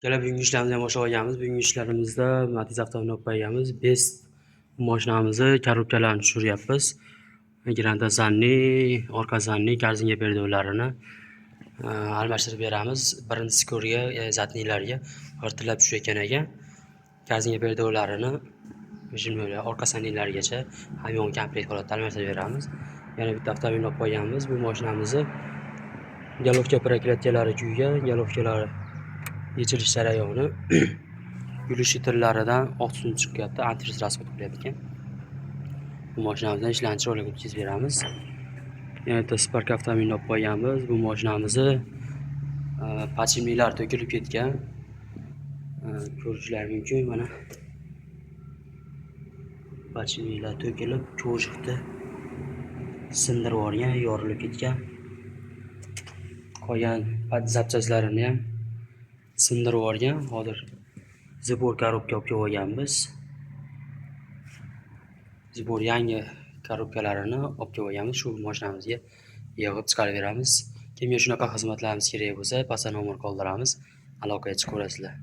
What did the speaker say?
Bugungi ishlarimizni ham boshlab olganmiz. Bugungi ishlarimizda Matiz avtomobilni olib qo'yganmiz. Best mashinamizni korobkalarini tushiryapmiz. Granda zanli, orqa zanli, korzinka perdolarini almashtirib beramiz. Birinchi skorga, zatnilarga hirtilab tushayotgan ekan. Korzinka perdolarini orqa zanlilargacha hamyon komplet holatda almashtirib beramiz. Yana bitta avtomobilni olib qo'yganmiz. Bu mashinamizni galovka proklatchalari kuygan, galovkalari yechilish jarayoni yulish tillaridan oq tutun chiqyapti, antifriz rasxod qilyapti. Bu mashinamizdan ishlanchi rolik o'tkazib beramiz. Yana bitta Spark avtomobilni olib qo'yganmiz. Bu mashinamizni pachimlilar to'kilib ketgan. Ko'rishingiz mumkin, mana pachimlilar to'kilib, ko'shikni sindirib yuborgan, yorilib ketgan. Qolgan zapchastlarini ham sindirib yuborgan. Hozir zibor korobka olib kelganmiz. Zibor yangi korobkalarini olib kelganmiz. Shu mashinamizga yig'ib chiqarib beramiz. Kimga shunaqa xizmatlarimiz kerak bo'lsa, pastda nomer qoldiramiz. Aloqaga chiqaverasizlar.